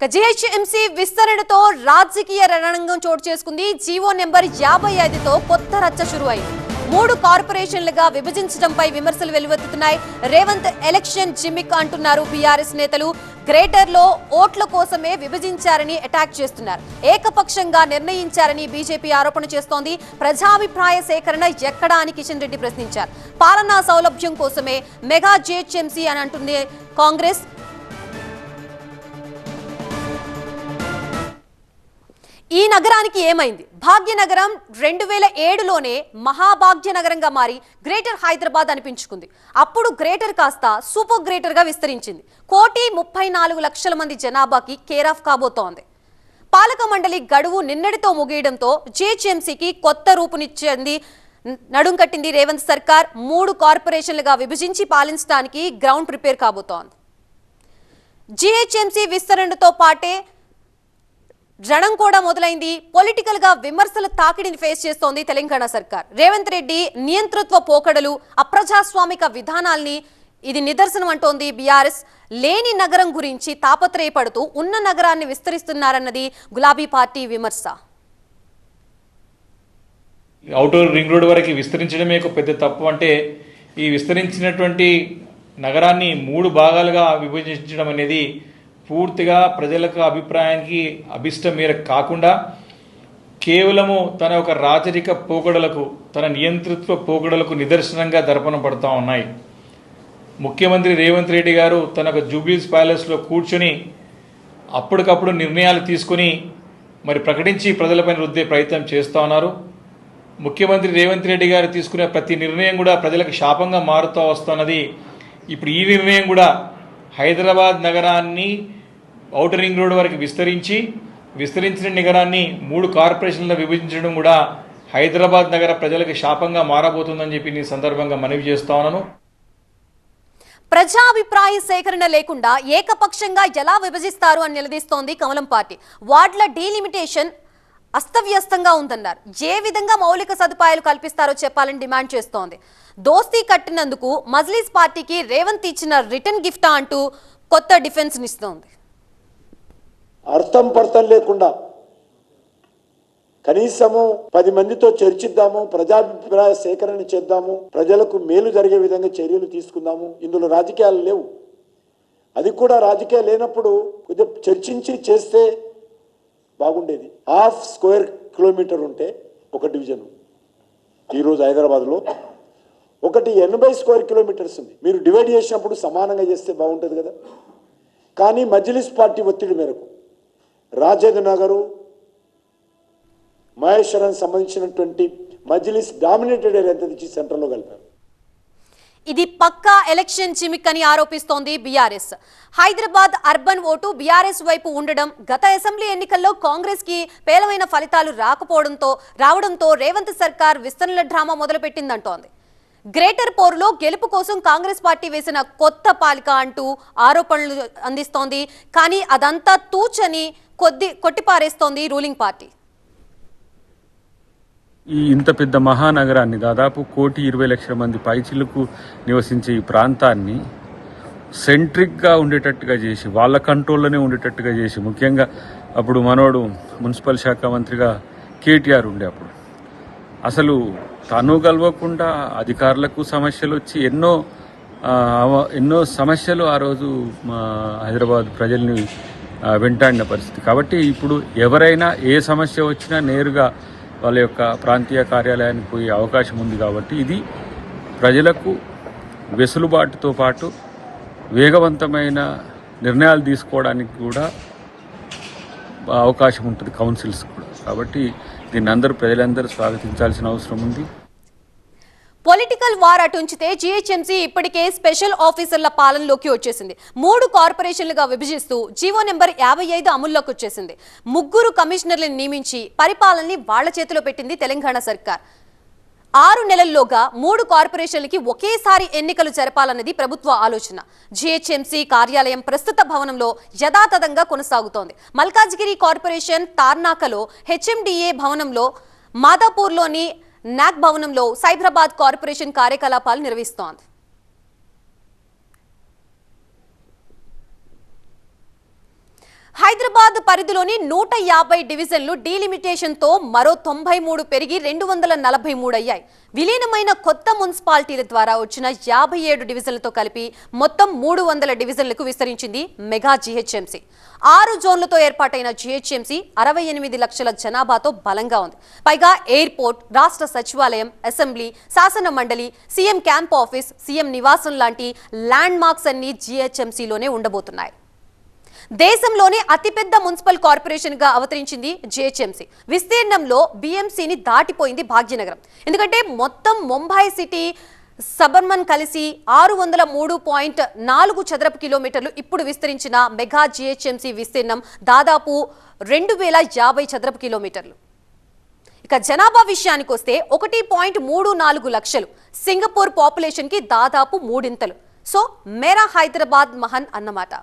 GHMC విస్తరణతో రాజకీయ రణరంగం చోటు చేసుకుంది. జీవో నెంబర్ 55తో కొత్త రచ్చ షురువైంది. 3 కార్పొరేషన్లుగా విభజించడంపై విమర్శలు వెలువెత్తుతున్నాయి. రేవంత్ ఎలక్షన్ జిమ్మిక్ అంటున్నారు బీఆర్ఎస్ నేతలు. గ్రేటర్ లో ఓట్ల కోసమే విభజించారని అటాక్ చేస్తున్నారు. ఏకపక్షంగా నిర్ణయించారని బీజేపీ ఆరోపణ చేస్తోంది. ప్రజాభిప్రాయ సేకరణ ఎక్కడా అని కిషన్ రెడ్డి ప్రశ్నించారు. పాలనా సౌలభ్యం కోసమే మెగా జీహెచ్ఎంసీ అని అంటుంది కాంగ్రెస్. ఈ నగరానికి ఏమైంది? భాగ్యనగరం 2007లోనే మహాభాగ్యనగరంగా మారి గ్రేటర్ హైదరాబాద్ అనిపించుకుంది. అప్పుడు గ్రేటర్ కాస్త సూపర్ గ్రేటర్ గా విస్తరించింది. 1,34,00,000 మంది జనాభాకి కేర్ ఆఫ్ కాబోతోంది. పాలక మండలి గడువు నిన్నటితో ముగియడంతో జీహెచ్ఎంసీకి కొత్త రూపునిచ్చింది. నడుం కట్టింది రేవంత్ సర్కార్. 3 కార్పొరేషన్లుగా విభజించి పాలించడానికి గ్రౌండ్ ప్రిపేర్ కాబోతోంది. జీహెచ్ఎంసీ విస్తరణతో పాటే రణం కూడా మొదలైంది. పొలిటికల్ గా విమర్శల తాకిడిని ఫేస్ చేస్తోంది తెలంగాణ సర్కార్. రేవంత్ రెడ్డి నియంతృత్వ పోకడలు, అప్రజాస్వామిక విధానాల్ని ఇది నిదర్శనం అంటోంది బీఆర్ఎస్. లేని నగరం గురించి తాపత్రయపడుతూ ఉన్న నగరాన్ని విస్తరిస్తున్నారన్నది గులాబీ పార్టీ విమర్శ. ఔటర్ రింగ్ రోడ్ వరకు విస్తరించడమే ఒక పెద్ద తప్పు. అంటే ఈ విస్తరించినటువంటి నగరాన్ని 3 భాగాలుగా విభజించడం అనేది పూర్తిగా ప్రజలకు అభిప్రాయానికి అభిష్టం మేరకు కాకుండా కేవలము తన ఒక రాజరిక పోకడలకు, తన నియంతృత్వ పోకడలకు నిదర్శనంగా దర్పణం పడుతూ ఉన్నాయి. ముఖ్యమంత్రి రేవంత్ రెడ్డి గారు తన జూబ్లీస్ ప్యాలెస్లో కూర్చొని అప్పటికప్పుడు నిర్ణయాలు తీసుకుని మరి ప్రకటించి ప్రజలపైన రుద్దే ప్రయత్నం చేస్తూ ఉన్నారు. ముఖ్యమంత్రి రేవంత్ రెడ్డి గారు తీసుకునే ప్రతి నిర్ణయం కూడా ప్రజలకు శాపంగా మారుతూ వస్తున్నది. ఇప్పుడు ఈ నిర్ణయం కూడా హైదరాబాద్ నగరాన్ని ఔటర్ రింగ్ రోడ్ వరకు విస్తరించిన నగరాన్ని 3 కార్పొరేషన్లుగా విభజించడం కూడా హైదరాబాద్ నగర ప్రజలకు శాపంగా మారబోతుందని చెప్పి ఈ సందర్భంగా మనవి చేస్తా ఉన్నాను. ప్రజాభిప్రాయ సేకరణ లేకుండా ఏకపక్షంగా ఎలా విభజిస్తారు అని నిలదీస్తోంది కమలం పార్టీ. వార్డుల డీలిమిటేషన్ అస్తవ్యస్తంగా ఉందన్నారు. ఏ విధంగా మౌలిక సదుపాయాలు కల్పిస్తారో చెప్పాలని డిమాండ్ చేస్తోంది. దోస్తీ కట్టినందుకు మజ్లిస్ పార్టీకి రేవంత్ ఇచ్చిన రిటర్న్ గిఫ్టా అంటూ కొత్త డిఫెన్స్ నిస్తోంది. అర్థం పర్థం లేకుండా కనీసము 10 మందితో చర్చిద్దాము, ప్రజాభిప్రాయ సేకరణ చేద్దాము, ప్రజలకు మేలు జరిగే విధంగా చర్యలు తీసుకుందాము. ఇందులో రాజకీయాలు లేవు. అది కూడా రాజకీయాలు లేనప్పుడు కొద్దిగా చర్చించి చేస్తే బాగుండేది. 1/2 స్క్వేర్ కిలోమీటర్ ఉంటే ఒక డివిజన్. ఈరోజు హైదరాబాద్లో ఒకటి 80 స్క్వేర్ కిలోమీటర్స్ ఉంది. మీరు డివైడ్ చేసినప్పుడు సమానంగా చేస్తే బాగుంటుంది కదా. కానీ మజ్లిస్ పార్టీ ఒత్తిడి మేరకు రాజేంద్ర నగరు, మహేశ్వరం సంబంధించినటువంటి మజ్లిస్ డామినేటెడ్ ఏరియా తెచ్చి సెంటర్లో కలిపారు. ఇది పక్కా ఎలక్షన్ జిమిక్ అని ఆరోపిస్తోంది బీఆర్ఎస్. హైదరాబాద్ అర్బన్ ఓటు బీఆర్ఎస్ వైపు ఉండడం, గత అసెంబ్లీ ఎన్నికల్లో కాంగ్రెస్ కి పేలవైన ఫలితాలు రావడంతో రేవంత్ సర్కార్ విస్తరణల డ్రామా మొదలుపెట్టిందంటోంది. గ్రేటర్ పోరులో గెలుపు కోసం కాంగ్రెస్ పార్టీ వేసిన కొత్త పాలిక అంటూ ఆరోపణలు అందిస్తోంది. కానీ అదంతా తూచని కొట్టిపారేస్తోంది రూలింగ్ పార్టీ. ఈ ఇంత పెద్ద మహానగరాన్ని, దాదాపు 1,20,00,000 మంది పైచిలకు నివసించే ఈ ప్రాంతాన్ని సెంట్రిక్గా ఉండేటట్టుగా చేసి, వాళ్ళ కంట్రోల్లోనే ఉండేటట్టుగా చేసి, ముఖ్యంగా అప్పుడు మనోడు మున్సిపల్ శాఖ మంత్రిగా కేటీఆర్ ఉండే, అప్పుడు అసలు తను కలవకుండా అధికారులకు సమస్యలు వచ్చి ఎన్నో సమస్యలు ఆ రోజు హైదరాబాద్ ప్రజల్ని వెంటాడిన పరిస్థితి. కాబట్టి ఇప్పుడు ఎవరైనా ఏ సమస్య వచ్చినా నేరుగా వాళ్ళ యొక్క ప్రాంతీయ కార్యాలయానికి పోయే అవకాశం ఉంది. కాబట్టి ఇది ప్రజలకు వెసులుబాటుతో పాటు వేగవంతమైన నిర్ణయాలు తీసుకోవడానికి కూడా అవకాశం ఉంటుంది కౌన్సిల్స్ కూడా. కాబట్టి దీన్ని ప్రజలందరూ స్వాగతించాల్సిన అవసరం ఉంది. పొలిటికల్ వార్ అటుంచితే జీహెచ్ఎంసీ ఇప్పటికే స్పెషల్ ఆఫీసర్ల పాలనలోకి వచ్చేసింది. 3 కార్పొరేషన్లుగా విభజిస్తూ జీవో నెంబర్ 55 అమల్లోకి వచ్చేసింది. 3 కమిషనర్లను నియమించి పరిపాలనని వాళ్ల చేతిలో పెట్టింది తెలంగాణ సర్కార్. 6 నెలల్లోగా 3 కార్పొరేషన్లకి ఒకేసారి ఎన్నికలు జరపాలన్నది ప్రభుత్వ ఆలోచన. జీహెచ్ఎంసీ కార్యాలయం ప్రస్తుత భవనంలో యథాతథంగా కొనసాగుతోంది. మల్కాజ్గిరి కార్పొరేషన్ తార్నాకలో హెచ్ఎండిఏ భవనంలో, మాదాపూర్లోని నాక్ భవనంలో సైబరాబాద్ కార్పొరేషన్ కార్యకలాపాలు నిర్వహిస్తోంది. హైదరాబాద్ పరిధిలోని 150 డివిజన్లు డీలిమిటేషన్తో మరో 93 పెరిగి 243 అయ్యాయి. విలీనమైన కొత్త మున్సిపాలిటీల ద్వారా వచ్చిన 57 డివిజన్లతో కలిపి మొత్తం 300 డివిజన్లకు విస్తరించింది మెగా జీహెచ్ఎంసీ. 6 జోన్లతో ఏర్పాటైన జీహెచ్ఎంసీ 68 లక్షల జనాభాతో బలంగా ఉంది. పైగా ఎయిర్పోర్ట్, రాష్ట్ర సచివాలయం, అసెంబ్లీ, శాసన మండలి, సీఎం క్యాంప్ ఆఫీస్, సీఎం నివాసం లాంటి ల్యాండ్ మార్క్స్ అన్ని జీహెచ్ఎంసీలోనే ఉండబోతున్నాయి. దేశంలోనే అతిపెద్ద మున్సిపల్ కార్పొరేషన్ గా అవతరించింది జీహెచ్ఎంసీ. విస్తీర్ణంలో బీఎంసీని దాటిపోయింది భాగ్యనగరం. ఎందుకంటే మొత్తం ముంబై సిటీ సబర్మన్ కలిసి 603.4 చదరపు కిలోమీటర్లు. ఇప్పుడు విస్తరించిన మెగా జీహెచ్ఎంసీ విస్తీర్ణం దాదాపు 2050 చదరపు కిలోమీటర్లు. ఇక జనాభా విషయానికి వస్తే 1.34 లక్షలు. సింగపూర్ పాపులేషన్ కి దాదాపు 3 ఇంతలు. సో మేరా హైదరాబాద్ మహన్ అన్నమాట.